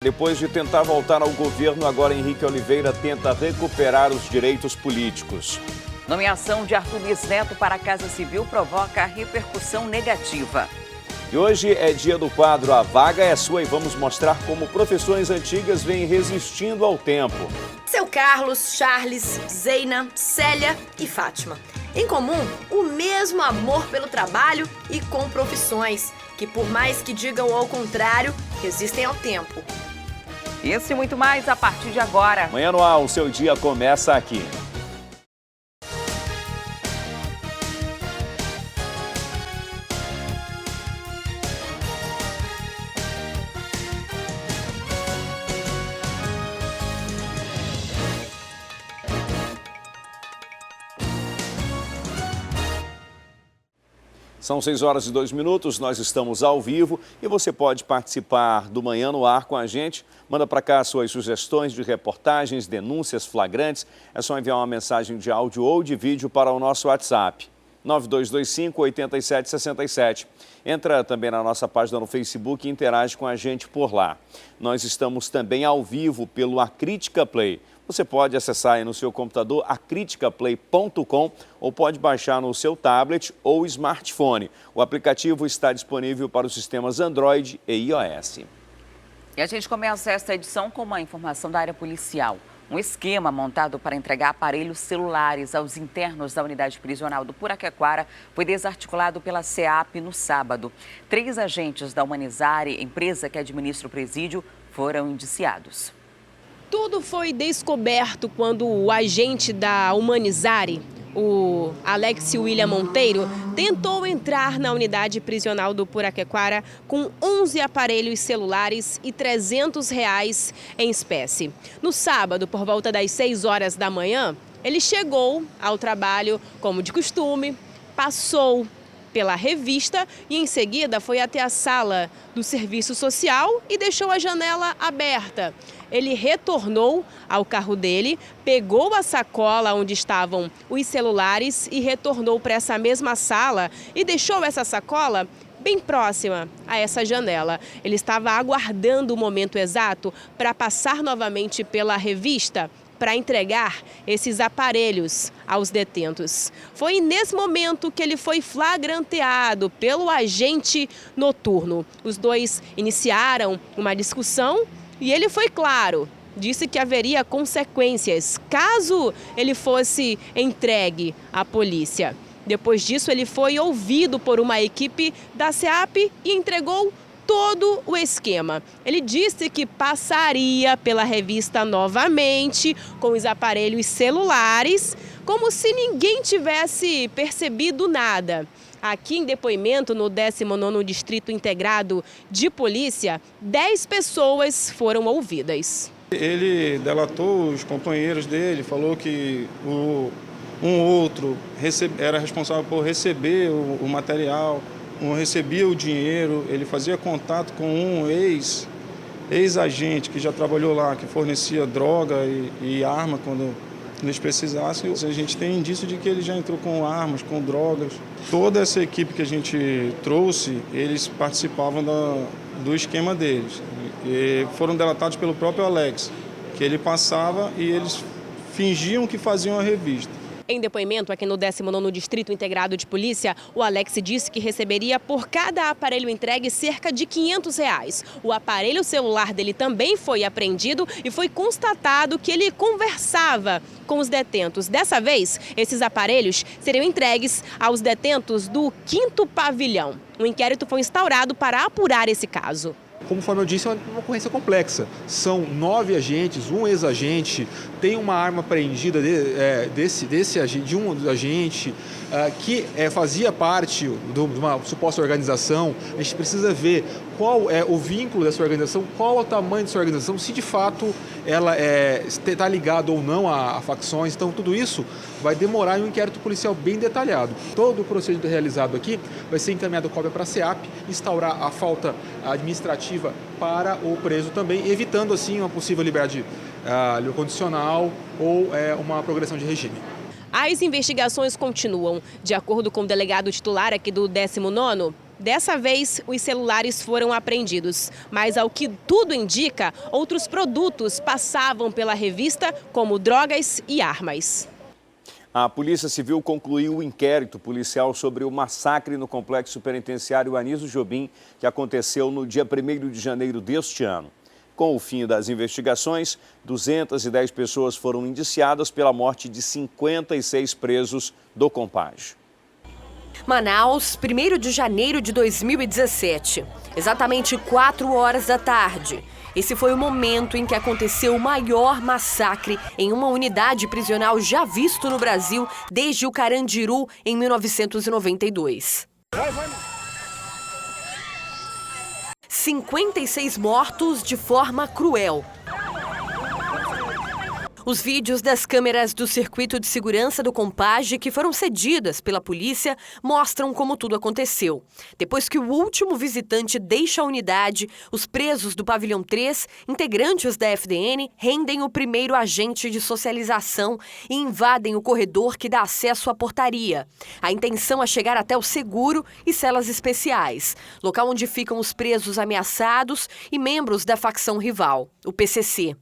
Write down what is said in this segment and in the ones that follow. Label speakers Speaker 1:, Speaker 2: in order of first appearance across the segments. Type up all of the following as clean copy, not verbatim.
Speaker 1: Depois de tentar voltar ao governo, agora Henrique Oliveira tenta recuperar os direitos políticos.
Speaker 2: Nomeação de Arthur Luiz Neto para a Casa Civil provoca repercussão negativa.
Speaker 1: E hoje é dia do quadro A Vaga é Sua e vamos mostrar como profissões antigas vêm resistindo ao tempo.
Speaker 3: Seu Carlos, Charles, Zeina, Célia e Fátima. Em comum, o mesmo amor pelo trabalho e com profissões, que por mais que digam ao contrário, resistem ao tempo.
Speaker 2: Isso e muito mais a partir de agora.
Speaker 1: Manhã no Ar, o seu dia começa aqui. São 6h02, nós estamos ao vivo e você pode participar do Manhã no Ar com a gente. Manda para cá suas sugestões de reportagens, denúncias flagrantes. É só enviar uma mensagem de áudio ou de vídeo para o nosso WhatsApp, 9225-8767. Entra também na nossa página no Facebook e interage com a gente por lá. Nós estamos também ao vivo pelo Acrítica Play. Você pode acessar aí no seu computador acriticaplay.com ou pode baixar no seu tablet ou smartphone. O aplicativo está disponível para os sistemas Android e iOS.
Speaker 2: E a gente começa esta edição com uma informação da área policial. Um esquema montado para entregar aparelhos celulares aos internos da unidade prisional do Puraquequara foi desarticulado pela SEAP no sábado. 3 agentes da Humanizare, empresa que administra o presídio, foram indiciados.
Speaker 4: Tudo foi descoberto quando o agente da Humanizare, o Alex William Monteiro, tentou entrar na unidade prisional do Puraquequara com 11 aparelhos celulares e R$300 em espécie. No sábado, por volta das 6 horas da manhã, ele chegou ao trabalho como de costume, passou pela revista e em seguida foi até a sala do serviço social e deixou a janela aberta. Ele retornou ao carro dele, pegou a sacola onde estavam os celulares e retornou para essa mesma sala e deixou essa sacola bem próxima a essa janela. Ele estava aguardando o momento exato para passar novamente pela revista para entregar esses aparelhos aos detentos. Foi nesse momento que ele foi flagranteado pelo agente noturno. Os dois iniciaram uma discussão e ele foi claro, disse que haveria consequências caso ele fosse entregue à polícia. Depois disso, ele foi ouvido por uma equipe da SEAP e entregou todo o esquema. Ele disse que passaria pela revista novamente com os aparelhos celulares, como se ninguém tivesse percebido nada. Aqui em depoimento no 19º Distrito Integrado de Polícia, 10 pessoas foram ouvidas.
Speaker 5: Ele delatou os companheiros dele, falou que um outro era responsável por receber o material, um recebia o dinheiro, ele fazia contato com um ex-agente que já trabalhou lá, que fornecia droga e arma quando eles precisassem. A gente tem indício de que ele já entrou com armas, com drogas. Toda essa equipe que a gente trouxe, eles participavam do esquema deles. E foram delatados pelo próprio Alex, que ele passava e eles fingiam que faziam a revista.
Speaker 4: Em depoimento aqui no 19º Distrito Integrado de Polícia, o Alex disse que receberia por cada aparelho entregue cerca de R$500. O aparelho celular dele também foi apreendido e foi constatado que ele conversava com os detentos. Dessa vez, esses aparelhos seriam entregues aos detentos do 5º Pavilhão. Um inquérito foi instaurado para apurar esse caso.
Speaker 6: Conforme eu disse, é uma ocorrência complexa. São 9 agentes, um ex-agente, tem uma arma apreendida de um dos agentes que fazia parte de uma suposta organização. A gente precisa ver qual é o vínculo dessa organização, qual é o tamanho dessa organização, se de fato ela está ligada ou não a facções. Então, tudo isso vai demorar em um inquérito policial bem detalhado. Todo o procedimento realizado aqui vai ser encaminhado cópia para a SEAP, instaurar a falta administrativa para o preso também, evitando assim uma possível liberdade condicional ou uma progressão de regime.
Speaker 4: As investigações continuam. De acordo com o delegado titular aqui do 19º, Dessa vez, os celulares foram apreendidos, mas ao que tudo indica, outros produtos passavam pela revista, como drogas e armas.
Speaker 1: A Polícia Civil concluiu o inquérito policial sobre o massacre no complexo penitenciário Anísio Jobim, que aconteceu no dia 1º de janeiro deste ano. Com o fim das investigações, 210 pessoas foram indiciadas pela morte de 56 presos do Compage.
Speaker 3: Manaus, 1º de janeiro de 2017, exatamente 4 horas da tarde. Esse foi o momento em que aconteceu o maior massacre em uma unidade prisional já visto no Brasil desde o Carandiru, em 1992. 56 mortos de forma cruel. Os vídeos das câmeras do circuito de segurança do Compage, que foram cedidas pela polícia, mostram como tudo aconteceu. Depois que o último visitante deixa a unidade, os presos do pavilhão 3, integrantes da FDN, rendem o primeiro agente de socialização e invadem o corredor que dá acesso à portaria. A intenção é chegar até o seguro e celas especiais, local onde ficam os presos ameaçados e membros da facção rival, o PCC.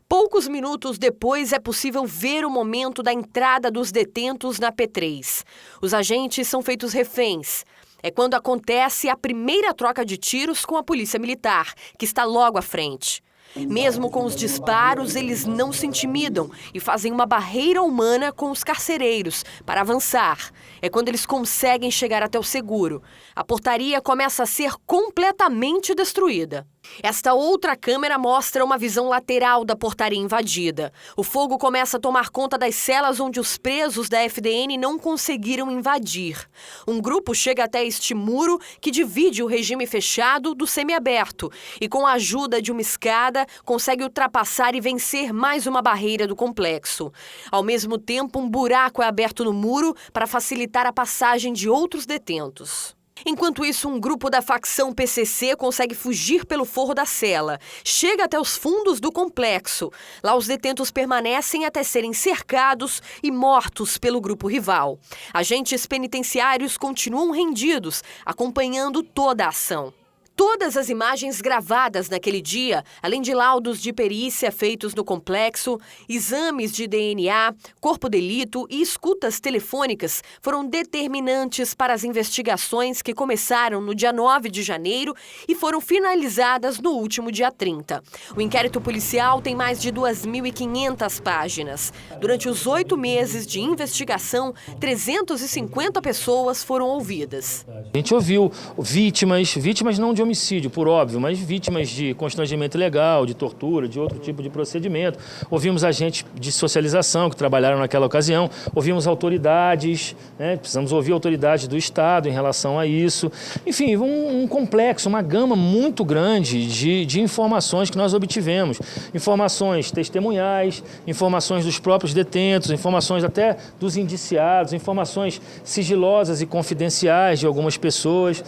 Speaker 3: Poucos minutos depois é possível ver o momento da entrada dos detentos na P3. Os agentes são feitos reféns. É quando acontece a primeira troca de tiros com a polícia militar, que está logo à frente. Mesmo com os disparos, eles não se intimidam e fazem uma barreira humana com os carcereiros para avançar. É quando eles conseguem chegar até o seguro. A portaria começa a ser completamente destruída. Esta outra câmera mostra uma visão lateral da portaria invadida. O fogo começa a tomar conta das celas onde os presos da FDN não conseguiram invadir. Um grupo chega até este muro que divide o regime fechado do semiaberto e, com a ajuda de uma escada, consegue ultrapassar e vencer mais uma barreira do complexo. Ao mesmo tempo, um buraco é aberto no muro para facilitar a passagem de outros detentos. Enquanto isso, um grupo da facção PCC consegue fugir pelo forro da cela. Chega até os fundos do complexo. Lá os detentos permanecem até serem cercados e mortos pelo grupo rival. Agentes penitenciários continuam rendidos, acompanhando toda a ação. Todas as imagens gravadas naquele dia, além de laudos de perícia feitos no complexo, exames de DNA, corpo de delito e escutas telefônicas, foram determinantes para as investigações que começaram no dia 9 de janeiro e foram finalizadas no último dia 30. O inquérito policial tem mais de 2.500 páginas. Durante os 8 meses de investigação, 350 pessoas foram ouvidas.
Speaker 7: A gente ouviu vítimas não de homicídio, por óbvio, mas vítimas de constrangimento ilegal, de tortura, de outro tipo de procedimento. Ouvimos agentes de socialização que trabalharam naquela ocasião, ouvimos autoridades, precisamos ouvir autoridades do Estado em relação a isso. Enfim, um complexo, uma gama muito grande de informações que nós obtivemos. Informações testemunhais, informações dos próprios detentos, informações até dos indiciados, informações sigilosas e confidenciais de algumas pessoas,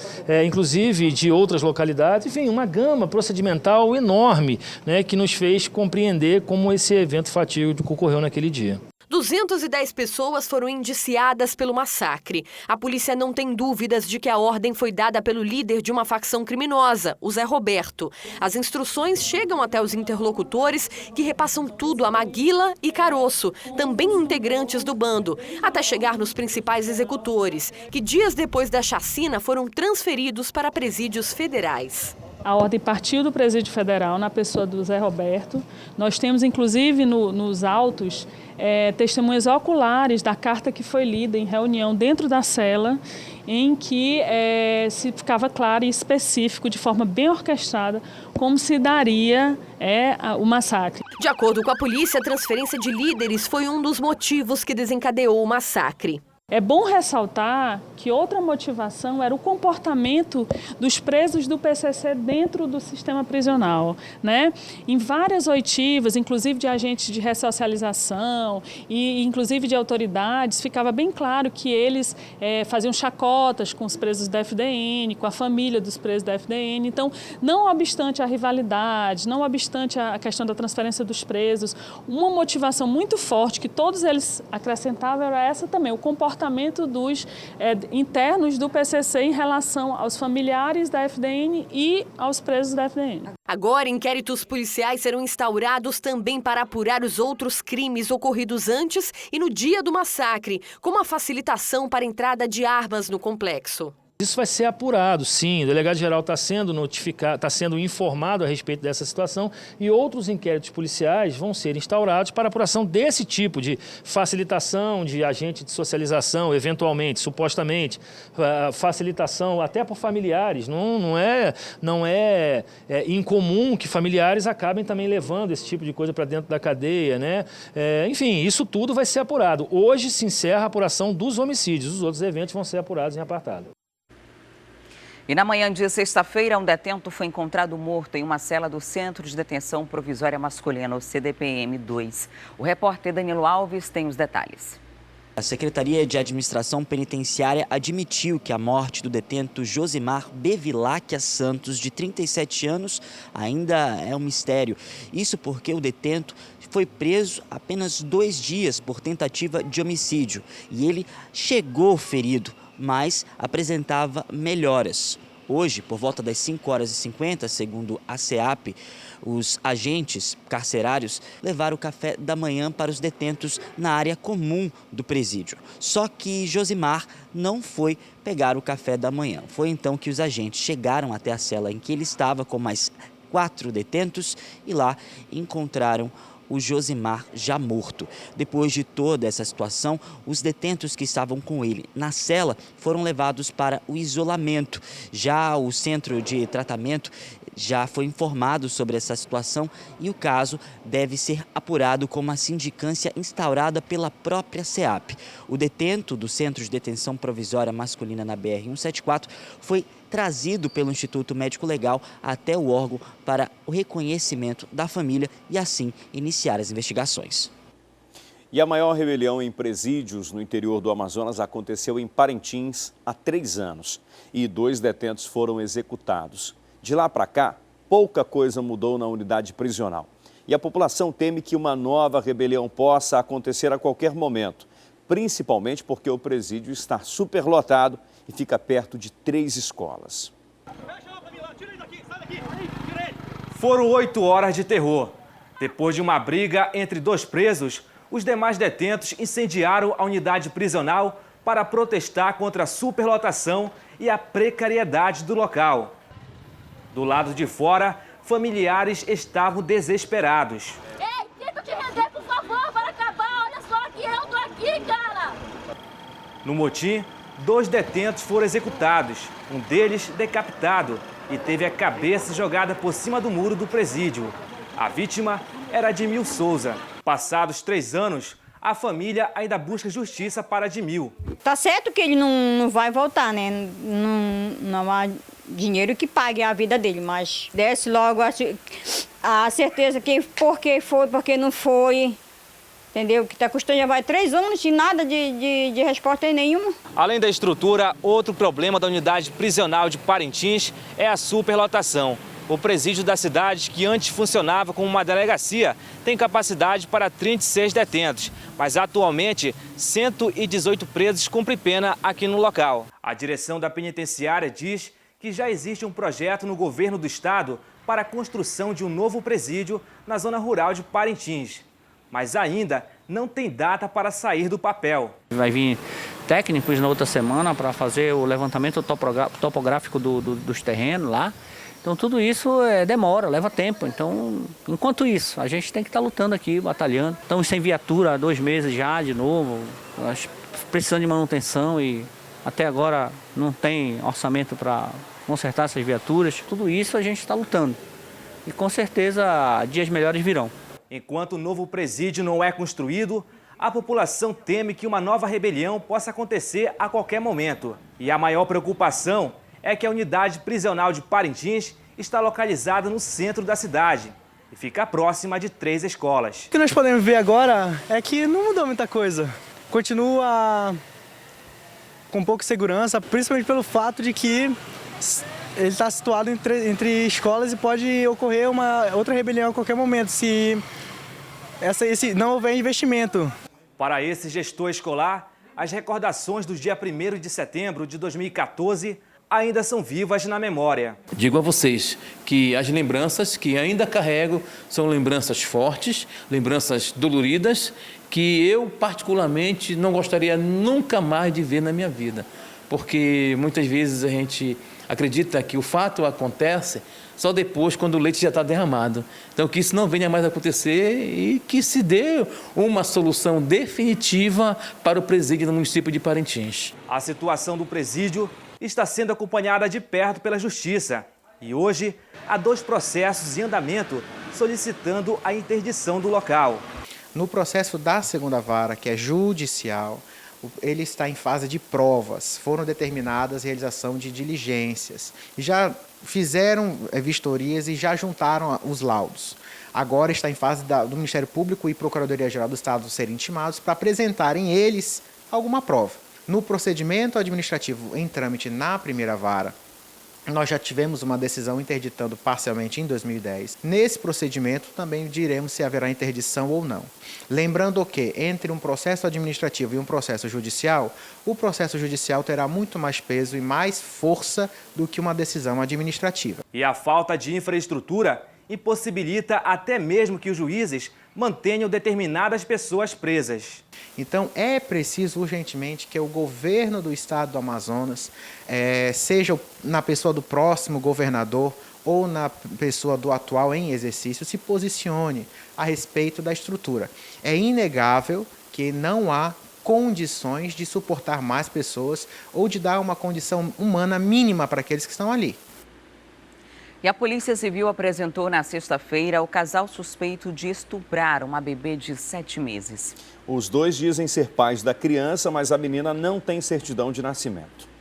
Speaker 7: inclusive de outras localidades, enfim, uma gama procedimental enorme, que nos fez compreender como esse evento fatídico ocorreu naquele dia.
Speaker 3: 210 pessoas foram indiciadas pelo massacre. A polícia não tem dúvidas de que a ordem foi dada pelo líder de uma facção criminosa, o Zé Roberto. As instruções chegam até os interlocutores, que repassam tudo a Maguila e Caroço, também integrantes do bando, até chegar nos principais executores, que dias depois da chacina foram transferidos para presídios federais.
Speaker 8: A ordem partiu do Presídio Federal na pessoa do Zé Roberto. Nós temos, inclusive, nos autos, testemunhas oculares da carta que foi lida em reunião dentro da cela, em que se ficava claro e específico, de forma bem orquestrada, como se daria o massacre.
Speaker 3: De acordo com a polícia, a transferência de líderes foi um dos motivos que desencadeou o massacre.
Speaker 8: É bom ressaltar que outra motivação era o comportamento dos presos do PCC dentro do sistema prisional, Em várias oitivas, inclusive de agentes de ressocialização e inclusive de autoridades, ficava bem claro que eles faziam chacotas com os presos da FDN, com a família dos presos da FDN. Então, não obstante a rivalidade, não obstante a questão da transferência dos presos, uma motivação muito forte que todos eles acrescentavam era essa também, o comportamento comportamento dos internos do PCC em relação aos familiares da FDN e aos presos da FDN.
Speaker 3: Agora, inquéritos policiais serão instaurados também para apurar os outros crimes ocorridos antes e no dia do massacre, como a facilitação para a entrada de armas no complexo.
Speaker 7: Isso vai ser apurado, sim. O delegado-geral está sendo notificado, está sendo informado a respeito dessa situação e outros inquéritos policiais vão ser instaurados para apuração desse tipo de facilitação de agente de socialização, eventualmente, supostamente, facilitação até por familiares. Não é incomum que familiares acabem também levando esse tipo de coisa para dentro da cadeia, né? Enfim, isso tudo vai ser apurado. Hoje se encerra a apuração dos homicídios, os outros eventos vão ser apurados em apartado.
Speaker 2: E na manhã de sexta-feira, um detento foi encontrado morto em uma cela do Centro de Detenção Provisória Masculina, o CDPM-2. O repórter Danilo Alves tem os detalhes.
Speaker 9: A Secretaria de Administração Penitenciária admitiu que a morte do detento Josimar Bevilacqua Santos, de 37 anos, ainda é um mistério. Isso porque o detento foi preso apenas 2 dias por tentativa de homicídio e ele chegou ferido, mas apresentava melhoras. Hoje, por volta das 5h50, segundo a SEAP, os agentes carcerários levaram o café da manhã para os detentos na área comum do presídio. Só que Josimar não foi pegar o café da manhã. Foi então que os agentes chegaram até a cela em que ele estava com mais 4 detentos e lá encontraram o Josimar já morto. Depois de toda essa situação, os detentos que estavam com ele na cela foram levados para o isolamento. Já o centro de tratamento já foi informado sobre essa situação e o caso deve ser apurado com uma sindicância instaurada pela própria SEAP. O detento do Centro de Detenção Provisória Masculina na BR-174 foi trazido pelo Instituto Médico Legal até o órgão para o reconhecimento da família e assim iniciar as investigações.
Speaker 1: E a maior rebelião em presídios no interior do Amazonas aconteceu em Parintins há 3 anos e 2 detentos foram executados. De lá para cá, pouca coisa mudou na unidade prisional. E a população teme que uma nova rebelião possa acontecer a qualquer momento, principalmente porque o presídio está superlotado e fica perto de 3 escolas.
Speaker 10: Foram 8 horas de terror. Depois de uma briga entre 2 presos, os demais detentos incendiaram a unidade prisional para protestar contra a superlotação e a precariedade do local. Do lado de fora, familiares estavam desesperados.
Speaker 11: Ei, tenta te render, por favor, para acabar. Olha só que eu tô aqui, cara.
Speaker 10: No motim, 2 detentos foram executados, um deles decapitado e teve a cabeça jogada por cima do muro do presídio. A vítima era Admil Souza. Passados 3 anos, a família ainda busca justiça para Admil.
Speaker 12: Tá certo que ele não vai voltar, né? Não há dinheiro que pague a vida dele, mas desce logo a certeza que por que foi, por que não foi. Entendeu? Que está custando já vai 3 anos e nada de resposta nenhuma.
Speaker 10: Além da estrutura, outro problema da unidade prisional de Parintins é a superlotação. O presídio da cidade, que antes funcionava como uma delegacia, tem capacidade para 36 detentos, mas atualmente 118 presos cumprem pena aqui no local. A direção da penitenciária diz que já existe um projeto no governo do estado para a construção de um novo presídio na zona rural de Parintins, mas ainda não tem data para sair do papel.
Speaker 13: Vai vir técnicos na outra semana para fazer o levantamento topográfico dos terrenos lá. Então tudo isso demora, leva tempo. Então, enquanto isso, a gente tem que estar lutando aqui, batalhando. Estamos sem viatura há 2 meses já, de novo, precisando de manutenção e até agora não tem orçamento para consertar essas viaturas. Tudo isso a gente está lutando e com certeza dias melhores virão.
Speaker 10: Enquanto o novo presídio não é construído, a população teme que uma nova rebelião possa acontecer a qualquer momento. E a maior preocupação é que a unidade prisional de Parintins está localizada no centro da cidade e fica próxima de 3 escolas.
Speaker 14: O que nós podemos ver agora é que não mudou muita coisa. Continua com pouca segurança, principalmente pelo fato de que ele está situado entre escolas e pode ocorrer uma outra rebelião a qualquer momento, se não houver investimento.
Speaker 10: Para esse gestor escolar, as recordações do dia 1º de setembro de 2014 ainda são vivas na memória.
Speaker 15: Digo a vocês que as lembranças que ainda carrego são lembranças fortes, lembranças doloridas, que eu particularmente não gostaria nunca mais de ver na minha vida. Porque muitas vezes a gente acredita que o fato acontece só depois, quando o leite já está derramado. Então, que isso não venha mais a acontecer e que se dê uma solução definitiva para o presídio no município de Parintins.
Speaker 10: A situação do presídio está sendo acompanhada de perto pela Justiça. E hoje, há 2 processos em andamento solicitando a interdição do local.
Speaker 16: No processo da segunda vara, que é judicial, ele está em fase de provas. Foram determinadas a realização de diligências. Já fizeram vistorias e já juntaram os laudos. Agora está em fase do Ministério Público e Procuradoria-Geral do Estado serem intimados para apresentarem eles alguma prova. No procedimento administrativo em trâmite na primeira vara, nós já tivemos uma decisão interditando parcialmente em 2010. Nesse procedimento também diremos se haverá interdição ou não. Lembrando que entre um processo administrativo e um processo judicial, o processo judicial terá muito mais peso e mais força do que uma decisão administrativa.
Speaker 10: E a falta de infraestrutura impossibilita até mesmo que os juízes mantenham determinadas pessoas presas.
Speaker 16: Então é preciso urgentemente que o governo do estado do Amazonas, seja na pessoa do próximo governador ou na pessoa do atual em exercício, se posicione a respeito da estrutura. É inegável que não há condições de suportar mais pessoas ou de dar uma condição humana mínima para aqueles que estão ali.
Speaker 2: E a Polícia Civil apresentou na sexta-feira o casal suspeito de estuprar uma bebê de 7 meses.
Speaker 1: Os dois dizem ser pais da criança, mas a menina não tem certidão de nascimento.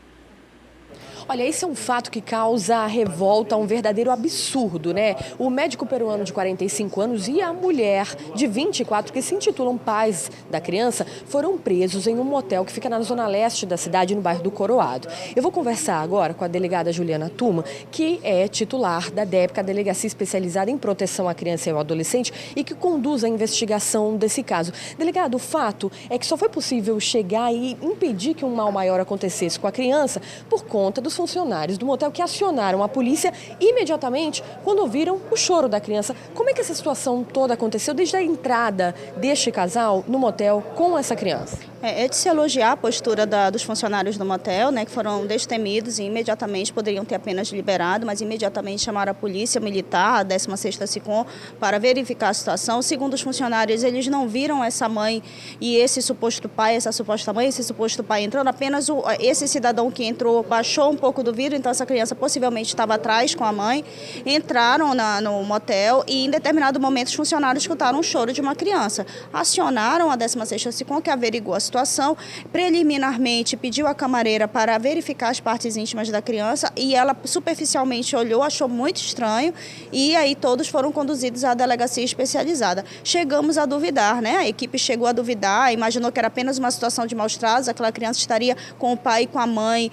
Speaker 17: Olha, esse é um fato que causa revolta, um verdadeiro absurdo, né? O médico peruano de 45 anos e a mulher de 24, que se intitulam pais da criança, foram presos em um motel que fica na zona leste da cidade, no bairro do Coroado. Eu vou conversar agora com a delegada Juliana Tuma, que é titular da DEPCA, a Delegacia Especializada em Proteção à Criança e ao Adolescente, e que conduz a investigação desse caso. Delegado, o fato é que só foi possível chegar e impedir que um mal maior acontecesse com a criança por conta dos funcionários do motel que acionaram a polícia imediatamente quando ouviram o choro da criança. Como é que essa situação toda aconteceu desde a entrada deste casal no motel com essa criança?
Speaker 18: É de se elogiar a postura dos funcionários do motel, né, que foram destemidos e imediatamente poderiam ter apenas liberado, mas imediatamente chamaram a polícia militar, a 16ª SICOM, para verificar a situação. Segundo os funcionários, eles não viram essa mãe e esse suposto pai, essa suposta mãe, esse suposto pai entrando, apenas esse cidadão que entrou baixou um pouco do vidro, então essa criança possivelmente estava atrás com a mãe, entraram no motel e em determinado momento os funcionários escutaram um choro de uma criança. Acionaram a 16ª SICOM, que averiguou a situação, preliminarmente pediu à camareira para verificar as partes íntimas da criança e ela superficialmente olhou, achou muito estranho e aí todos foram conduzidos à delegacia especializada. Chegamos a duvidar, né? A equipe chegou a duvidar, imaginou que era apenas uma situação de maus tratos, aquela criança estaria com o pai e com a mãe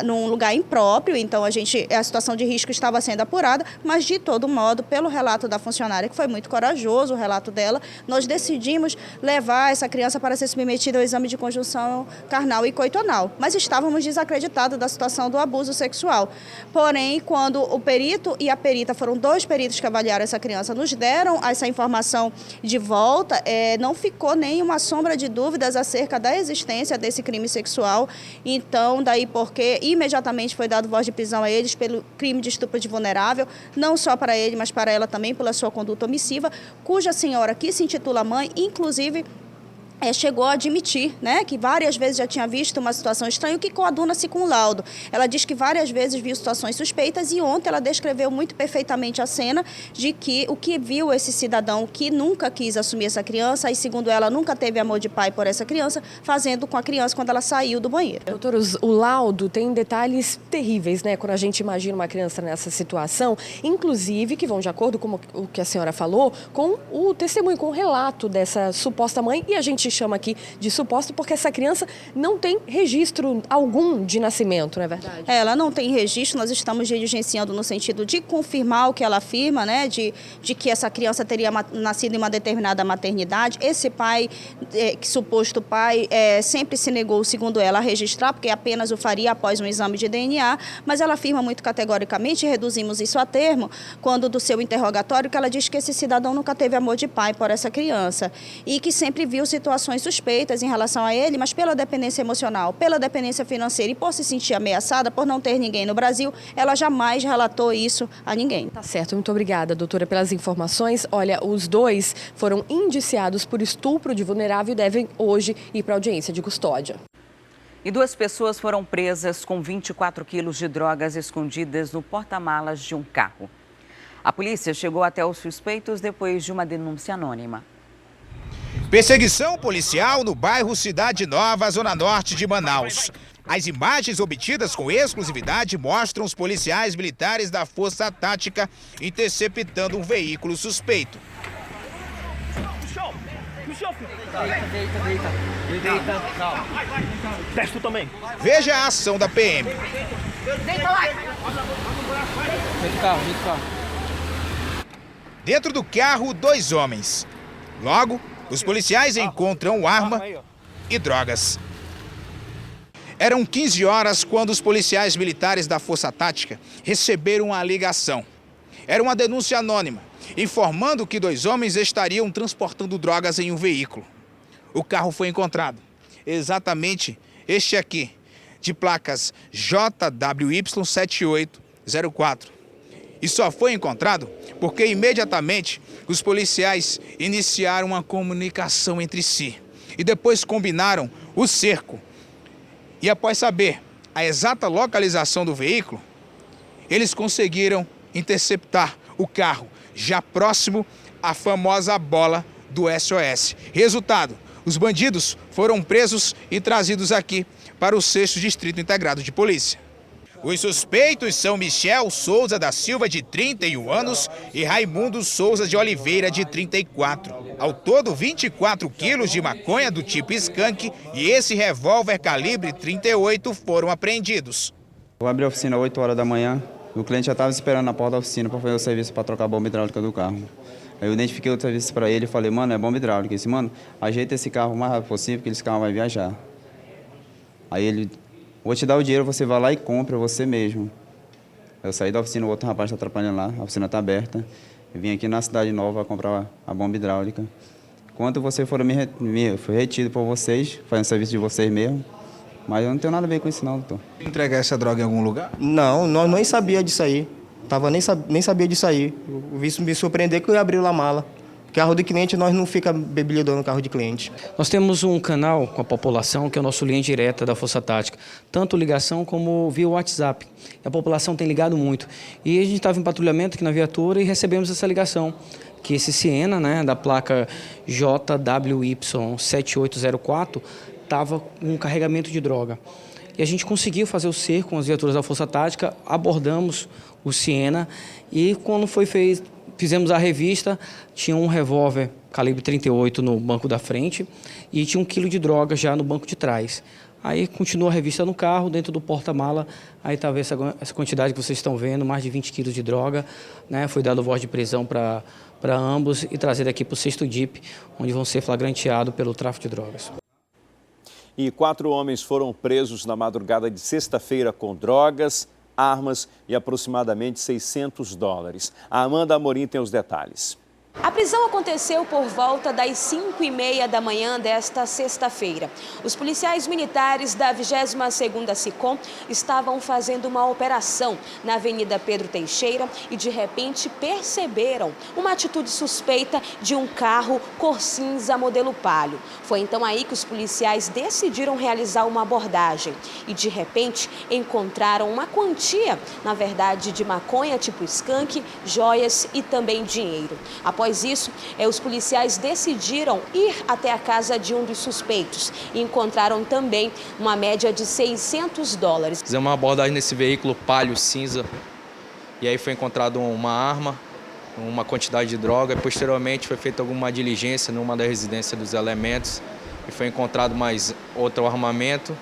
Speaker 18: num lugar impróprio, então a situação de risco estava sendo apurada, mas de todo modo, pelo relato da funcionária, que foi muito corajoso o relato dela, nós decidimos levar essa criança para ser submetida ao exame de conjunção carnal e coitonal, mas estávamos desacreditados da situação do abuso sexual. Porém, quando o perito e a perita, foram 2 peritos que avaliaram essa criança, nos deram essa informação de volta, não ficou nenhuma sombra de dúvidas acerca da existência desse crime sexual, então daí porque imediatamente foi dado voz de prisão a eles pelo crime de estupro de vulnerável, não só para ele, mas para ela também pela sua conduta omissiva, cuja senhora, que se intitula mãe, inclusive chegou a admitir, né, que várias vezes já tinha visto uma situação estranha, o que coaduna-se com o laudo. Ela diz que várias vezes viu situações suspeitas e ontem ela descreveu muito perfeitamente a cena de que o que viu esse cidadão que nunca quis assumir essa criança e, segundo ela, nunca teve amor de pai por essa criança, fazendo com a criança quando ela saiu do banheiro.
Speaker 17: Doutoros, o laudo tem detalhes terríveis, né, quando a gente imagina uma criança nessa situação, inclusive que vão de acordo com o que a senhora falou, com o testemunho, com o relato dessa suposta mãe, e a gente gente chama aqui de suposto porque essa criança não tem registro algum de nascimento, não é verdade?
Speaker 18: Ela não tem registro, nós estamos diligenciando no sentido de confirmar o que ela afirma, né, de que essa criança teria nascido em uma determinada maternidade. Esse pai, que suposto pai, sempre se negou, segundo ela, a registrar, porque apenas o faria após um exame de DNA, mas ela afirma muito categoricamente, e reduzimos isso a termo, quando do seu interrogatório, que ela diz que esse cidadão nunca teve amor de pai por essa criança e que sempre viu situações suspeitas em relação a ele, mas pela dependência emocional, pela dependência financeira e por se sentir ameaçada, por não ter ninguém no Brasil, ela jamais relatou isso a ninguém.
Speaker 17: Tá certo, muito obrigada, doutora, pelas informações. Olha, os dois foram indiciados por estupro de vulnerável e devem hoje ir para audiência de custódia.
Speaker 2: E 2 pessoas foram presas com 24 quilos de drogas escondidas no porta-malas de um carro. A polícia chegou até os suspeitos depois de uma denúncia anônima.
Speaker 19: Perseguição policial no bairro Cidade Nova, zona norte de Manaus. As imagens obtidas com exclusividade mostram os policiais militares da Força Tática interceptando um veículo suspeito.
Speaker 20: Deita. Desce tu também.
Speaker 19: Veja a ação da PM. Dentro do carro, 2 homens. Logo, os policiais encontram arma e drogas. Eram 15 horas quando os policiais militares da Força Tática receberam a ligação. Era uma denúncia anônima, informando que 2 homens estariam transportando drogas em um veículo. O carro foi encontrado, exatamente este aqui, de placas JWY7804. E só foi encontrado porque imediatamente os policiais iniciaram uma comunicação entre si e depois combinaram o cerco. E após saber a exata localização do veículo, eles conseguiram interceptar o carro já próximo à famosa bola do SOS. Resultado, os bandidos foram presos e trazidos aqui para o 6º Distrito Integrado de Polícia. Os suspeitos são Michel Souza da Silva, de 31 anos, e Raimundo Souza de Oliveira, de 34. Ao todo, 24 quilos de maconha do tipo skunk e esse revólver calibre 38 foram apreendidos.
Speaker 21: Eu abri a oficina às 8 horas da manhã, o cliente já estava esperando na porta da oficina para fazer o serviço para trocar a bomba hidráulica do carro. Aí eu identifiquei o serviço para ele e falei, mano, é bomba hidráulica. Ele disse, mano, ajeita esse carro o mais rápido possível, que esse carro vai viajar. Aí ele, vou te dar o dinheiro, você vai lá e compra você mesmo. Eu saí da oficina, o outro rapaz está atrapalhando lá, a oficina está aberta. Eu vim aqui na Cidade Nova comprar a bomba hidráulica. Quando você for foi retido por vocês, fazendo serviço de vocês mesmo. Mas eu não tenho nada a ver com isso não, doutor.
Speaker 19: Entregar essa droga em algum lugar?
Speaker 22: Não, nós nem sabia disso aí. Nem sabia disso aí. O vice me surpreendeu que eu abriu a mala. Carro de cliente, nós não fica bebelhando carro de cliente.
Speaker 13: Nós temos um canal com a população, que é o nosso linha direta da Força Tática. Tanto ligação como via WhatsApp. A população tem ligado muito. E a gente estava em patrulhamento aqui na viatura e recebemos essa ligação. Que esse Siena, né, da placa JWY7804, estava com um carregamento de droga. E a gente conseguiu fazer o cerco com as viaturas da Força Tática, abordamos o Siena e quando fizemos a revista, tinha um revólver calibre 38 no banco da frente e tinha 1 quilo de droga já no banco de trás. Aí continua a revista no carro, dentro do porta-mala, aí estava essa quantidade que vocês estão vendo, mais de 20 quilos de droga, né? Foi dado voz de prisão para ambos e trazido aqui para o 6º DIP, onde vão ser flagranteados pelo tráfico de drogas.
Speaker 1: E 4 homens foram presos na madrugada de sexta-feira com drogas, armas e aproximadamente $600. A Amanda Amorim tem os detalhes.
Speaker 4: A prisão aconteceu por volta das 5h30 da manhã desta sexta-feira. Os policiais militares da 22ª SICOM estavam fazendo uma operação na Avenida Pedro Teixeira e de repente perceberam uma atitude suspeita de um carro cor cinza modelo Palio. Foi então aí que os policiais decidiram realizar uma abordagem e de repente encontraram uma quantia, na verdade de maconha tipo skunk, joias e também dinheiro. Após isso, os policiais decidiram ir até a casa de um dos suspeitos e encontraram também uma média de $600.
Speaker 23: Fizemos uma abordagem nesse veículo Palio cinza e aí foi encontrado uma arma, uma quantidade de droga e posteriormente foi feita alguma diligência numa das residências dos elementos e foi encontrado mais outro armamento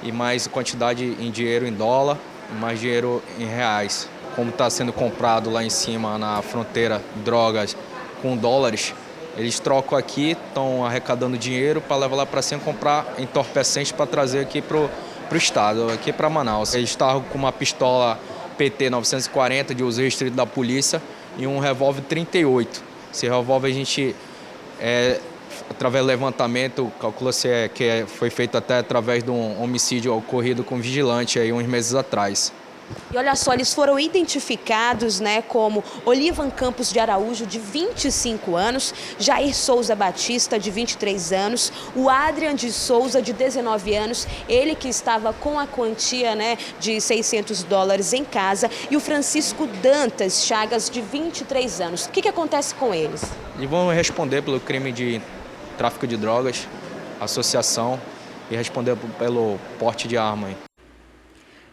Speaker 23: e mais quantidade em dinheiro em dólar e mais dinheiro em reais. Como está sendo comprado lá em cima na fronteira drogas com dólares, eles trocam aqui, estão arrecadando dinheiro para levar lá para cima comprar entorpecentes para trazer aqui para o estado, aqui para Manaus. Eles estavam com uma pistola PT 940 de uso restrito da polícia e um revólver 38. Esse revólver a gente, através do levantamento, calcula-se que foi feito até através de um homicídio ocorrido com vigilante aí uns meses atrás.
Speaker 5: E olha só, eles foram identificados, né, como Olivan Campos de Araújo, de 25 anos, Jair Souza Batista, de 23 anos, o Adrian de Souza, de 19 anos, ele que estava com a quantia, né, de $600 em casa, e o Francisco Dantas Chagas, de 23 anos. O que acontece com eles?
Speaker 23: Eles vão responder pelo crime de tráfico de drogas, associação e responder pelo porte de arma.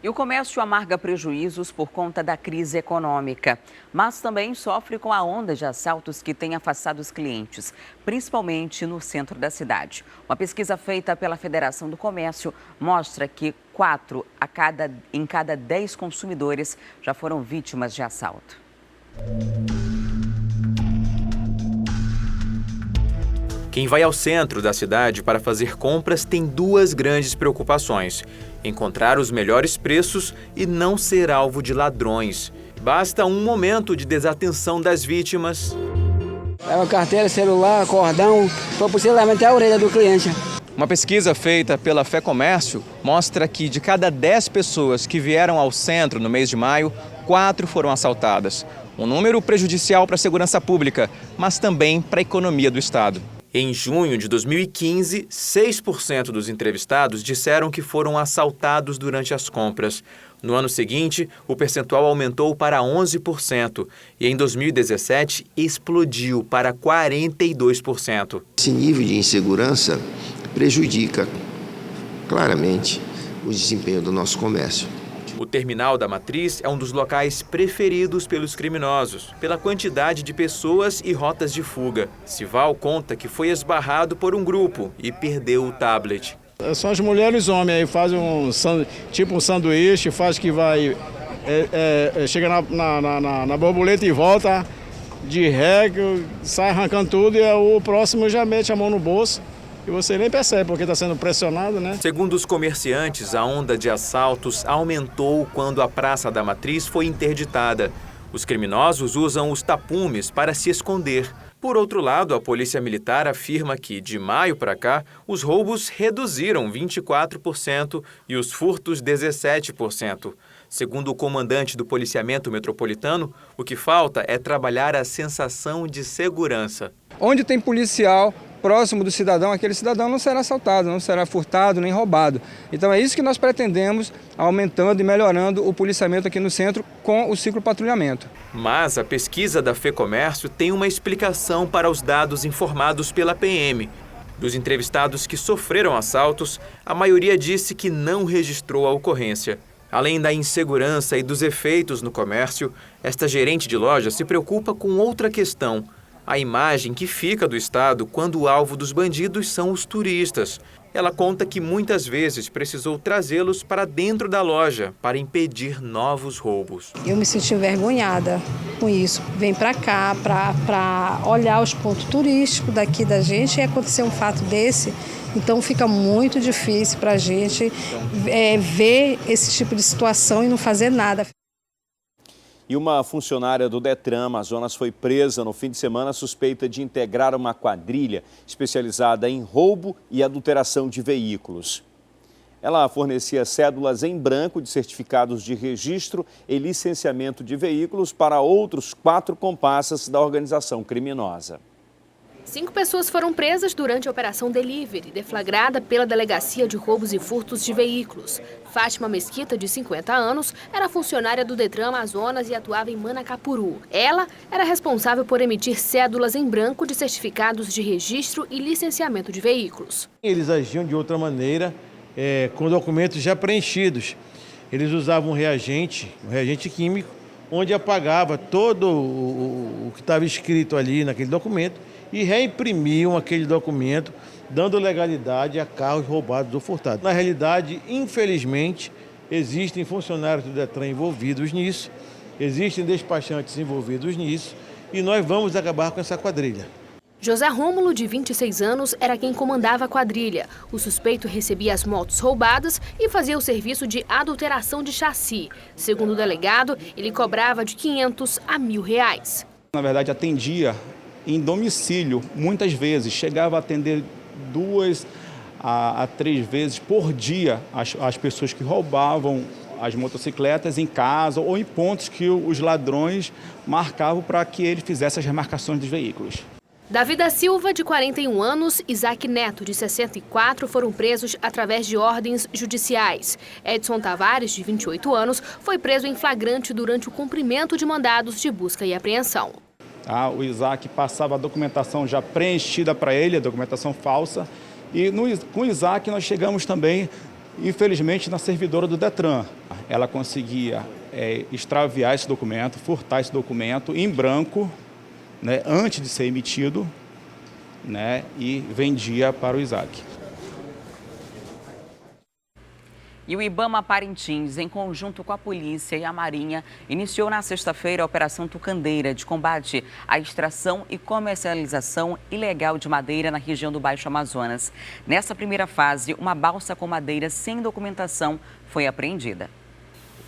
Speaker 2: E o comércio amarga prejuízos por conta da crise econômica, mas também sofre com a onda de assaltos que tem afastado os clientes, principalmente no centro da cidade. Uma pesquisa feita pela Federação do Comércio mostra que 4 em cada 10 consumidores já foram vítimas de assalto.
Speaker 6: Quem vai ao centro da cidade para fazer compras tem duas grandes preocupações: encontrar os melhores preços e não ser alvo de ladrões. Basta um momento de desatenção das vítimas.
Speaker 8: Leva carteira, celular, cordão, foi possível levantar a orelha do cliente.
Speaker 23: Uma pesquisa feita pela FEComércio mostra que de cada 10 pessoas que vieram ao centro no mês de maio, 4 foram assaltadas. Um número prejudicial para a segurança pública, mas também para a economia do estado.
Speaker 6: Em junho de 2015, 6% dos entrevistados disseram que foram assaltados durante as compras. No ano seguinte, o percentual aumentou para 11% e em 2017 explodiu para 42%.
Speaker 24: Esse nível de insegurança prejudica claramente o desempenho do nosso comércio.
Speaker 6: O terminal da Matriz é um dos locais preferidos pelos criminosos, pela quantidade de pessoas e rotas de fuga. Sival conta que foi esbarrado por um grupo e perdeu o tablet.
Speaker 25: São as mulheres e os homens aí, fazem um sanduíche, faz que vai, chega na borboleta e volta de ré, sai arrancando tudo e o próximo já mete a mão no bolso. E você nem percebe porque está sendo pressionado, né?
Speaker 6: Segundo os comerciantes, a onda de assaltos aumentou quando a Praça da Matriz foi interditada. Os criminosos usam os tapumes para se esconder. Por outro lado, a Polícia Militar afirma que, de maio para cá, os roubos reduziram 24% e os furtos 17%. Segundo o comandante do Policiamento Metropolitano, o que falta é trabalhar a sensação de segurança.
Speaker 8: Onde tem policial próximo do cidadão, aquele cidadão não será assaltado, não será furtado nem roubado. Então é isso que nós pretendemos, aumentando e melhorando o policiamento aqui no centro com o ciclopatrulhamento.
Speaker 6: Mas a pesquisa da FEComércio tem uma explicação para os dados informados pela PM. Dos entrevistados que sofreram assaltos, a maioria disse que não registrou a ocorrência. Além da insegurança e dos efeitos no comércio, esta gerente de loja se preocupa com outra questão: a imagem que fica do estado quando o alvo dos bandidos são os turistas. Ela conta que muitas vezes precisou trazê-los para dentro da loja para impedir novos roubos.
Speaker 26: Eu me senti envergonhada com isso. Vem para cá para olhar os pontos turísticos daqui da gente e acontecer um fato desse. Então fica muito difícil para a gente ver esse tipo de situação e não fazer nada.
Speaker 1: E uma funcionária do Detran Amazonas foi presa no fim de semana suspeita de integrar uma quadrilha especializada em roubo e adulteração de veículos. Ela fornecia cédulas em branco de certificados de registro e licenciamento de veículos para outros 4 comparsas da organização criminosa.
Speaker 27: 5 pessoas foram presas durante a Operação Delivery, deflagrada pela Delegacia de Roubos e Furtos de Veículos. Fátima Mesquita, de 50 anos, era funcionária do Detran Amazonas e atuava em Manacapuru. Ela era responsável por emitir cédulas em branco de certificados de registro e licenciamento de veículos.
Speaker 28: Eles agiam de outra maneira, com documentos já preenchidos. Eles usavam um reagente químico, onde apagava todo o que estava escrito ali naquele documento e reimprimiam aquele documento, dando legalidade a carros roubados ou furtados. Na realidade, infelizmente, existem funcionários do Detran envolvidos nisso, existem despachantes envolvidos nisso, e nós vamos acabar com essa quadrilha.
Speaker 27: José Rômulo, de 26 anos, era quem comandava a quadrilha. O suspeito recebia as motos roubadas e fazia o serviço de adulteração de chassi. Segundo o delegado, ele cobrava de R$500 a R$1.000.
Speaker 3: Na verdade, atendia em domicílio, muitas vezes. Chegava a atender 2 a 3 vezes por dia as pessoas que roubavam as motocicletas em casa ou em pontos que os ladrões marcavam para que ele fizesse as remarcações dos veículos.
Speaker 27: Davi da Silva, de 41 anos, Isaac Neto, de 64, foram presos através de ordens judiciais. Edson Tavares, de 28 anos, foi preso em flagrante durante o cumprimento de mandados de busca e apreensão.
Speaker 3: O Isaac passava a documentação já preenchida para ele, a documentação falsa. E com o Isaac nós chegamos também, infelizmente, na servidora do Detran. Ela conseguia extraviar esse documento, furtar esse documento em branco, né, antes de ser emitido, né, e vendia para o Isaac.
Speaker 2: E o IBAMA Parintins, em conjunto com a polícia e a Marinha, iniciou na sexta-feira a Operação Tucandeira, de combate à extração e comercialização ilegal de madeira na região do Baixo Amazonas. Nessa primeira fase, uma balsa com madeira sem documentação foi apreendida.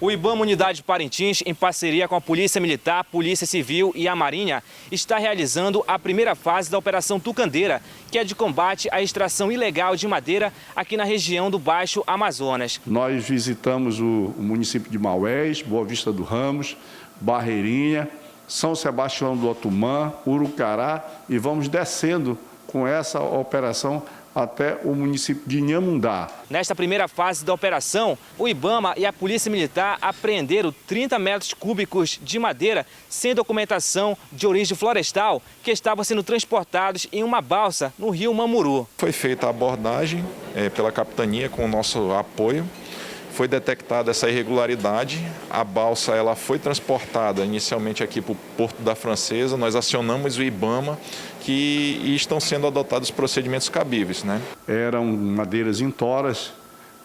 Speaker 7: O IBAMA Unidade Parintins, em parceria com a Polícia Militar, Polícia Civil e a Marinha, está realizando a primeira fase da Operação Tucandeira, que é de combate à extração ilegal de madeira aqui na região do Baixo Amazonas.
Speaker 9: Nós visitamos o município de Maués, Boa Vista do Ramos, Barreirinha, São Sebastião do Otumã, Urucará e vamos descendo com essa operação até o município de Inhamundá.
Speaker 7: Nesta primeira fase da operação, o IBAMA e a Polícia Militar apreenderam 30 metros cúbicos de madeira sem documentação de origem florestal que estavam sendo transportados em uma balsa no rio Mamuru.
Speaker 10: Foi feita a abordagem pela capitania com o nosso apoio. Foi detectada essa irregularidade, a balsa ela foi transportada inicialmente aqui para o Porto da Francesa, nós acionamos o IBAMA e estão sendo adotados procedimentos cabíveis, né?
Speaker 9: Eram madeiras intoras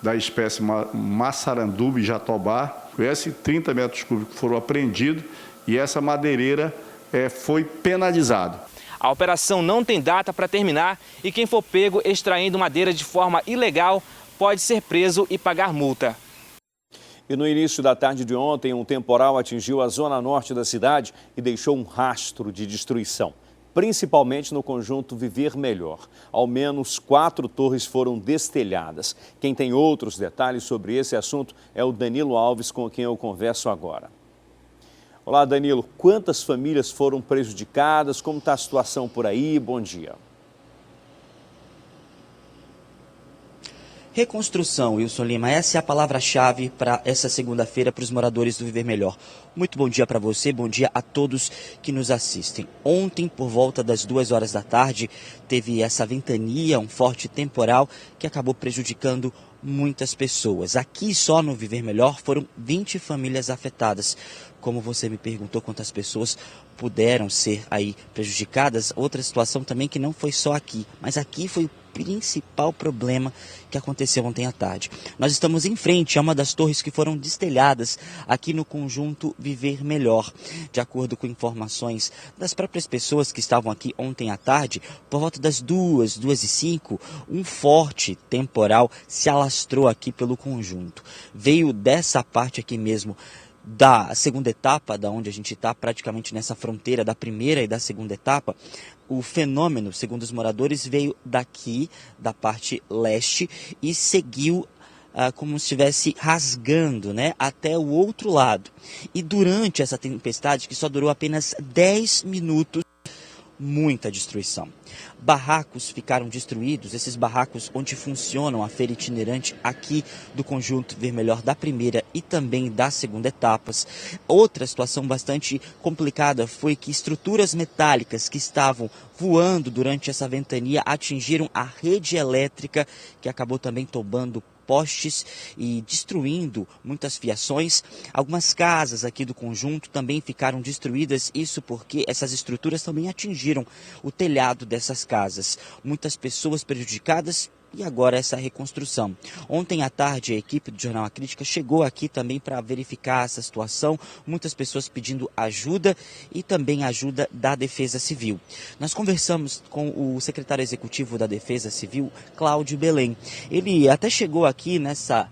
Speaker 9: da espécie Massaranduba e Jatobá, esses 30 metros cúbicos foram apreendidos e essa madeireira foi penalizada.
Speaker 7: A operação não tem data para terminar e quem for pego extraindo madeira de forma ilegal pode ser preso e pagar multa.
Speaker 1: E no início da tarde de ontem, um temporal atingiu a zona norte da cidade e deixou um rastro de destruição, principalmente no conjunto Viver Melhor. Ao menos 4 torres foram destelhadas. Quem tem outros detalhes sobre esse assunto é o Danilo Alves, com quem eu converso agora. Olá, Danilo. Quantas famílias foram prejudicadas? Como está a situação por aí? Bom dia.
Speaker 11: Reconstrução, Wilson Lima, essa é a palavra-chave para essa segunda-feira para os moradores do Viver Melhor. Muito bom dia para você, bom dia a todos que nos assistem. Ontem, por volta das 2 horas da tarde, teve essa ventania, um forte temporal que acabou prejudicando muitas pessoas. Aqui só no Viver Melhor foram 20 famílias afetadas. Como você me perguntou quantas pessoas puderam ser aí prejudicadas, outra situação também que não foi só aqui, mas aqui foi o principal problema que aconteceu ontem à tarde. Nós estamos em frente a uma das torres que foram destelhadas aqui no conjunto Viver Melhor. De acordo com informações das próprias pessoas que estavam aqui ontem à tarde, por volta das 2h05, um forte temporal se alastrou aqui pelo conjunto. Veio dessa parte aqui mesmo da segunda etapa, da onde a gente está, praticamente nessa fronteira da primeira e da segunda etapa. O fenômeno, segundo os moradores, veio daqui, da parte leste, e seguiu como se estivesse rasgando, né, até o outro lado. E durante essa tempestade, que só durou apenas 10 minutos, muita destruição. Barracos ficaram destruídos, esses barracos onde funcionam a feira itinerante aqui do conjunto Viver Melhor da primeira e também da segunda etapas. Outra situação bastante complicada foi que estruturas metálicas que estavam voando durante essa ventania atingiram a rede elétrica, que acabou também tombando postes e destruindo muitas fiações. Algumas casas aqui do conjunto também ficaram destruídas, isso porque essas estruturas também atingiram o telhado dessas casas. Muitas pessoas prejudicadas. E agora essa reconstrução. Ontem à tarde a equipe do Jornal A Crítica chegou aqui também para verificar essa situação. Muitas pessoas pedindo ajuda e também ajuda da Defesa Civil. Nós conversamos com o secretário executivo da Defesa Civil, Cláudio Belém. Ele até chegou aqui nessa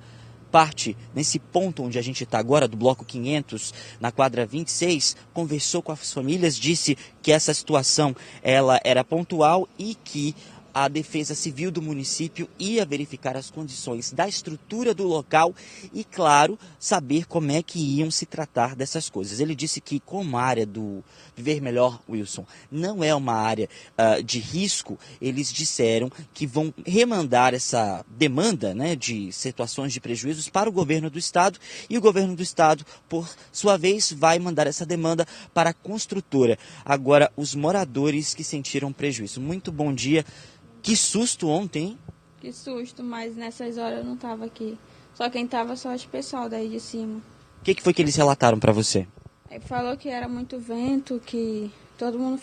Speaker 11: parte, nesse ponto onde a gente está agora, do bloco 500, na quadra 26, conversou com as famílias, disse que essa situação ela era pontual e que a Defesa Civil do município ia verificar as condições da estrutura do local e, claro, saber como é que iam se tratar dessas coisas. Ele disse que, como a área do Viver Melhor, Wilson, não é uma área de risco, eles disseram que vão remandar essa demanda, né, de situações de prejuízos para o governo do estado e o governo do estado, por sua vez, vai mandar essa demanda para a construtora. Agora, os moradores que sentiram prejuízo. Muito bom dia. Que susto ontem, hein?
Speaker 12: Que susto, mas nessas horas eu não estava aqui. Só quem estava só os pessoal daí de cima.
Speaker 11: O que foi que eles relataram para você?
Speaker 12: Ele falou que era muito vento, que todo mundo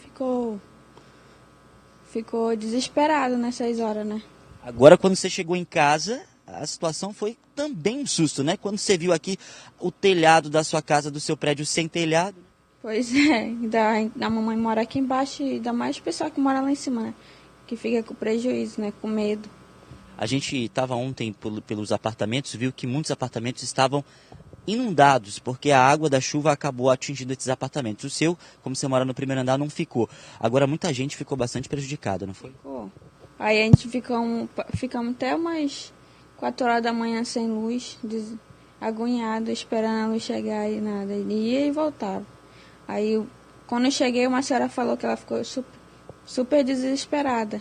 Speaker 12: ficou desesperado nessas horas, né?
Speaker 11: Agora, quando você chegou em casa, a situação foi também um susto, né? Quando você viu aqui o telhado da sua casa, do seu prédio sem telhado.
Speaker 12: Pois é, da mamãe mora aqui embaixo e ainda mais o pessoal que mora lá em cima, né? Que fica com prejuízo, né? Com medo.
Speaker 11: A gente estava ontem pelos apartamentos, viu que muitos apartamentos estavam inundados, porque a água da chuva acabou atingindo esses apartamentos. O seu, como você mora no primeiro andar, não ficou. Agora, muita gente ficou bastante prejudicada, não foi?
Speaker 12: Ficou. Aí a gente ficamos até umas 4 horas da manhã sem luz, agoniado, esperando a luz chegar e nada. Ele ia e voltava. Aí, quando eu cheguei, uma senhora falou que ela ficou super desesperada,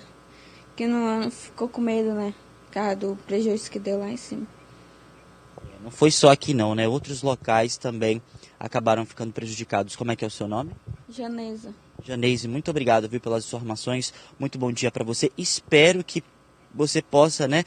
Speaker 12: que não ficou com medo, né, por causa do prejuízo que deu lá em cima.
Speaker 11: Não foi só aqui não, né, outros locais também acabaram ficando prejudicados. Como é que é o seu nome?
Speaker 12: Janeza.
Speaker 11: Janeise, muito obrigado, viu, pelas informações, muito bom dia para você, espero que você possa, né,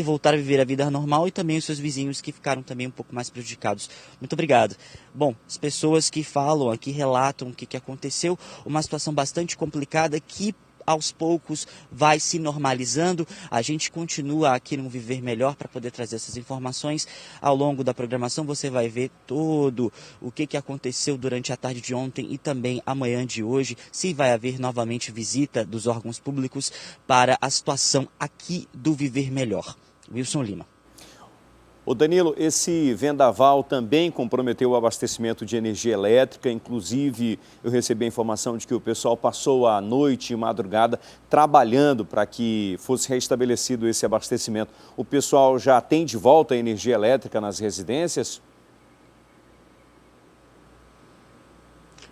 Speaker 11: voltar a viver a vida normal e também os seus vizinhos que ficaram também um pouco mais prejudicados. Muito obrigado. Bom, as pessoas que falam aqui, relatam o que aconteceu, uma situação bastante complicada que aos poucos vai se normalizando. A gente continua aqui no Viver Melhor para poder trazer essas informações. Ao longo da programação você vai ver todo o que aconteceu durante a tarde de ontem e também amanhã de hoje, se vai haver novamente visita dos órgãos públicos para a situação aqui do Viver Melhor. Wilson Lima.
Speaker 1: Ô Danilo, esse vendaval também comprometeu o abastecimento de energia elétrica, inclusive eu recebi a informação de que o pessoal passou a noite e madrugada trabalhando para que fosse restabelecido esse abastecimento. O pessoal já tem de volta a energia elétrica nas residências?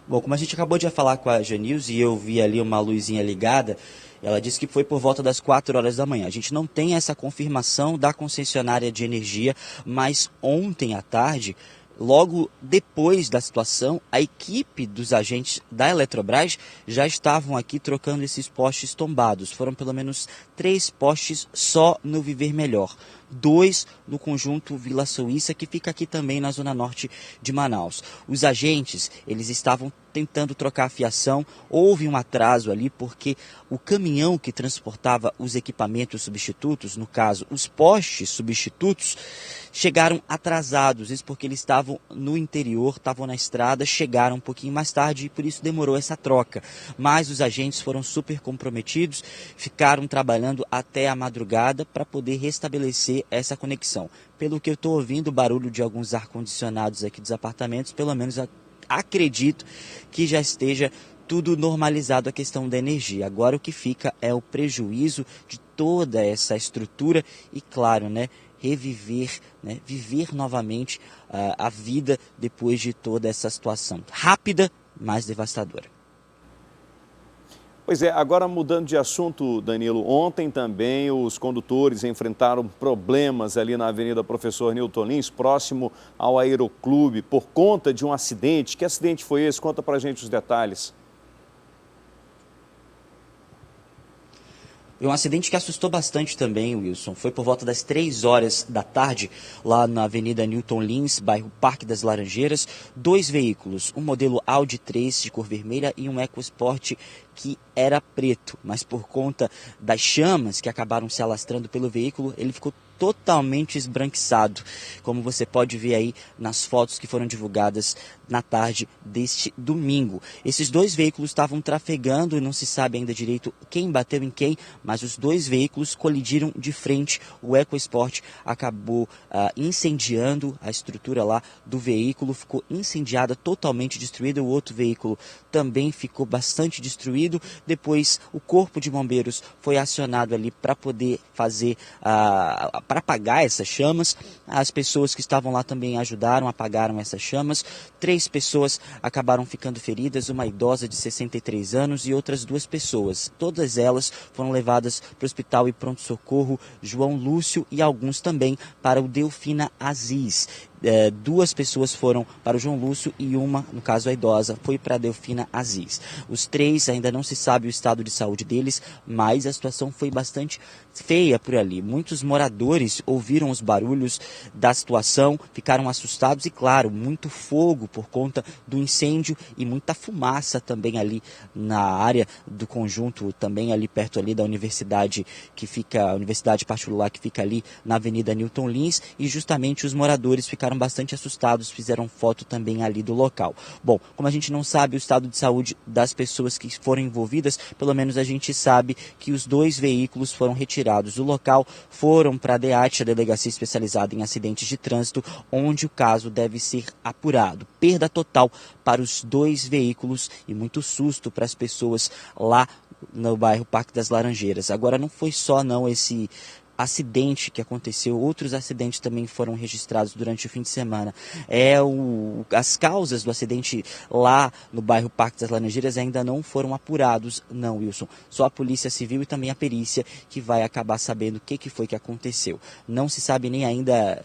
Speaker 11: Bom, como a gente acabou de falar com a Janilze e eu vi ali uma luzinha ligada, ela disse que foi por volta das 4 horas da manhã. A gente não tem essa confirmação da concessionária de energia, mas ontem à tarde, logo depois da situação, a equipe dos agentes da Eletrobras já estavam aqui trocando esses postes tombados. Foram pelo menos 3 postes só no Viver Melhor. 2 no conjunto Vila Suíça, que fica aqui também na zona norte de Manaus. Os agentes, eles estavam tentando trocar a fiação, houve um atraso ali porque o caminhão que transportava os equipamentos substitutos, no caso os postes substitutos, chegaram atrasados, isso porque eles estavam no interior, estavam na estrada, chegaram um pouquinho mais tarde e por isso demorou essa troca. Mas os agentes foram super comprometidos, ficaram trabalhando até a madrugada para poder restabelecer essa conexão. Pelo que eu estou ouvindo, o barulho de alguns ar-condicionados aqui dos apartamentos, pelo menos acredito que já esteja tudo normalizado a questão da energia. Agora o que fica é o prejuízo de toda essa estrutura e, claro, né, reviver, né, viver novamente a vida depois de toda essa situação rápida, mas devastadora.
Speaker 1: Pois é, agora mudando de assunto, Danilo, ontem também os condutores enfrentaram problemas ali na Avenida Professor Newton Lins, próximo ao Aeroclube, por conta de um acidente. Que acidente foi esse? Conta pra gente os detalhes.
Speaker 11: E um acidente que assustou bastante também, Wilson, foi por volta das 3 horas da tarde, lá na Avenida Newton Lins, bairro Parque das Laranjeiras. 2 veículos, um modelo Audi 3 de cor vermelha e um EcoSport que era preto, mas por conta das chamas que acabaram se alastrando pelo veículo, ele ficou totalmente esbranquiçado, como você pode ver aí nas fotos que foram divulgadas na tarde deste domingo. Esses 2 veículos estavam trafegando e não se sabe ainda direito quem bateu em quem, mas os 2 veículos colidiram de frente. O EcoSport acabou incendiando a estrutura lá do veículo, ficou incendiada, totalmente destruída. O outro veículo também ficou bastante destruído. Depois o corpo de bombeiros foi acionado ali para poder fazer para apagar essas chamas. As pessoas que estavam lá também ajudaram, apagaram essas chamas. 3 pessoas acabaram ficando feridas, uma idosa de 63 anos e outras 2 pessoas. Todas elas foram levadas para o Hospital e Pronto-Socorro João Lúcio e alguns também para o Delfina Aziz. 2 pessoas foram para o João Lúcio e uma, no caso a idosa, foi para a Delfina Aziz. Os 3 ainda não se sabe o estado de saúde deles, mas a situação foi bastante feia por ali. Muitos moradores ouviram os barulhos da situação, ficaram assustados e, claro, muito fogo por conta do incêndio e muita fumaça também ali na área do conjunto, também ali perto ali da universidade a universidade particular que fica ali na Avenida Newton Lins, e justamente os moradores ficaram bastante assustados, fizeram foto também ali do local. Bom, como a gente não sabe o estado de saúde das pessoas que foram envolvidas, pelo menos a gente sabe que os 2 veículos foram retirados do local, foram para a DEAT, a Delegacia Especializada em Acidentes de Trânsito, onde o caso deve ser apurado. Perda total para os 2 veículos e muito susto para as pessoas lá no bairro Parque das Laranjeiras. Agora não foi só esse acidente que aconteceu, outros acidentes também foram registrados durante o fim de semana. As causas do acidente lá no bairro Parque das Laranjeiras ainda não foram apurados, não, Wilson. Só a Polícia Civil e também a perícia que vai acabar sabendo o que foi que aconteceu. Não se sabe nem ainda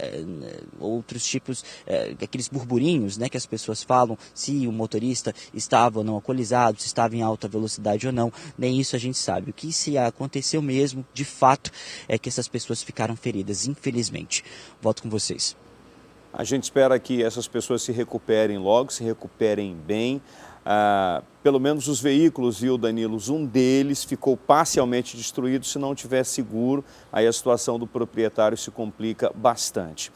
Speaker 11: outros tipos, aqueles burburinhos, né, que as pessoas falam, se o motorista estava ou não alcoolizado, se estava em alta velocidade ou não, nem isso a gente sabe. O que se aconteceu mesmo, de fato, é que essas pessoas ficaram feridas, infelizmente. Volto com vocês.
Speaker 1: A gente espera que essas pessoas se recuperem logo, se recuperem bem. Pelo menos os veículos, viu, Danilo? Um deles ficou parcialmente destruído. Se não tiver seguro, aí a situação do proprietário se complica bastante.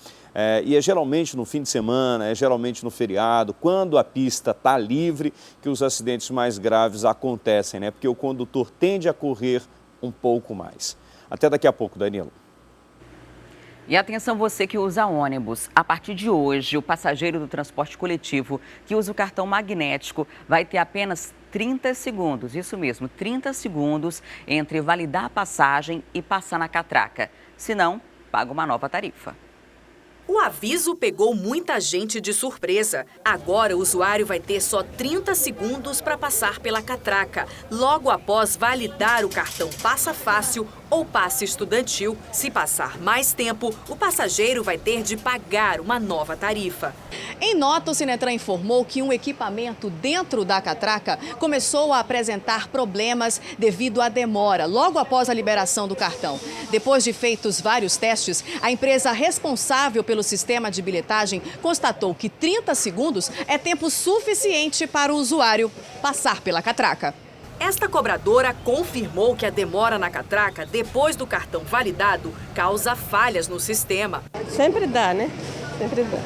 Speaker 1: E é geralmente no fim de semana, é geralmente no feriado, quando a pista está livre, que os acidentes mais graves acontecem, né? Porque o condutor tende a correr um pouco mais. Até daqui a pouco, Danilo.
Speaker 2: E atenção você que usa ônibus. A partir de hoje, o passageiro do transporte coletivo que usa o cartão magnético vai ter apenas 30 segundos, isso mesmo, 30 segundos entre validar a passagem e passar na catraca. Se não, paga uma nova tarifa.
Speaker 14: O aviso pegou muita gente de surpresa. Agora o usuário vai ter só 30 segundos para passar pela catraca, logo após validar o cartão Passa Fácil ou passe estudantil. Se passar mais tempo, o passageiro vai ter de pagar uma nova tarifa.
Speaker 15: Em nota, o Sinetran informou que um equipamento dentro da catraca começou a apresentar problemas devido à demora, logo após a liberação do cartão. Depois de feitos vários testes, a empresa responsável pelo sistema de bilhetagem constatou que 30 segundos é tempo suficiente para o usuário passar pela catraca.
Speaker 14: Esta cobradora confirmou que a demora na catraca, depois do cartão validado, causa falhas no sistema.
Speaker 16: Sempre dá, né? Sempre dá.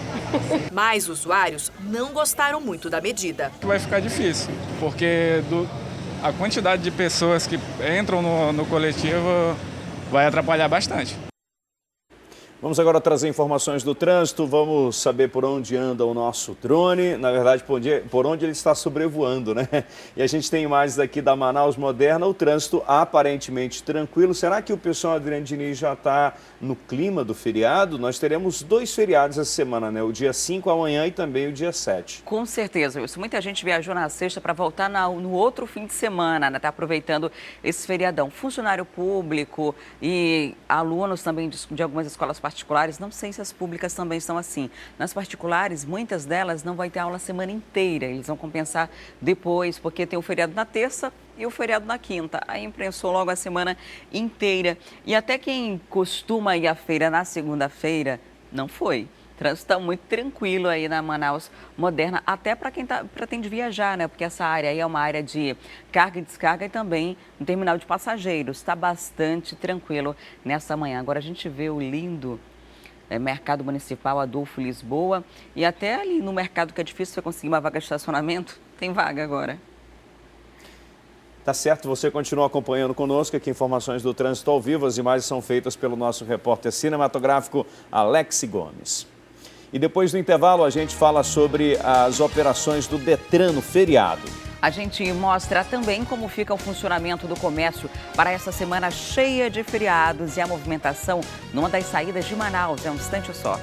Speaker 14: Mas usuários não gostaram muito da medida.
Speaker 17: Vai ficar difícil, porque a quantidade de pessoas que entram no coletivo vai atrapalhar bastante.
Speaker 1: Vamos agora trazer informações do trânsito, vamos saber por onde anda o nosso drone, na verdade por onde ele está sobrevoando, né? E a gente tem imagens aqui da Manaus Moderna, o trânsito aparentemente tranquilo. Será que o pessoal Adriano Diniz já está no clima do feriado? Nós teremos 2 feriados essa semana, né? O dia 5 amanhã e também o dia 7.
Speaker 2: Com certeza, Wilson. Muita gente viajou na sexta para voltar no outro fim de semana, né? Tá aproveitando esse feriadão. Funcionário público e alunos também de algumas escolas particulares, não sei se as públicas também são assim. Nas particulares, muitas delas não vai ter aula a semana inteira, eles vão compensar depois, porque tem o feriado na terça e o feriado na quinta. Aí imprensou logo a semana inteira. E até quem costuma ir à feira na segunda-feira, não foi. O trânsito está muito tranquilo aí na Manaus Moderna, até para quem pretende viajar, né? Porque essa área aí é uma área de carga e descarga e também um terminal de passageiros. Está bastante tranquilo nessa manhã. Agora a gente vê o lindo Mercado Municipal Adolfo Lisboa e até ali no mercado que é difícil você conseguir uma vaga de estacionamento, tem vaga agora.
Speaker 1: Tá certo, você continua acompanhando conosco aqui informações do trânsito ao vivo. As imagens são feitas pelo nosso repórter cinematográfico Alex Gomes. E depois do intervalo a gente fala sobre as operações do Detran no feriado.
Speaker 2: A gente mostra também como fica o funcionamento do comércio para essa semana cheia de feriados e a movimentação numa das saídas de Manaus. É um instante só.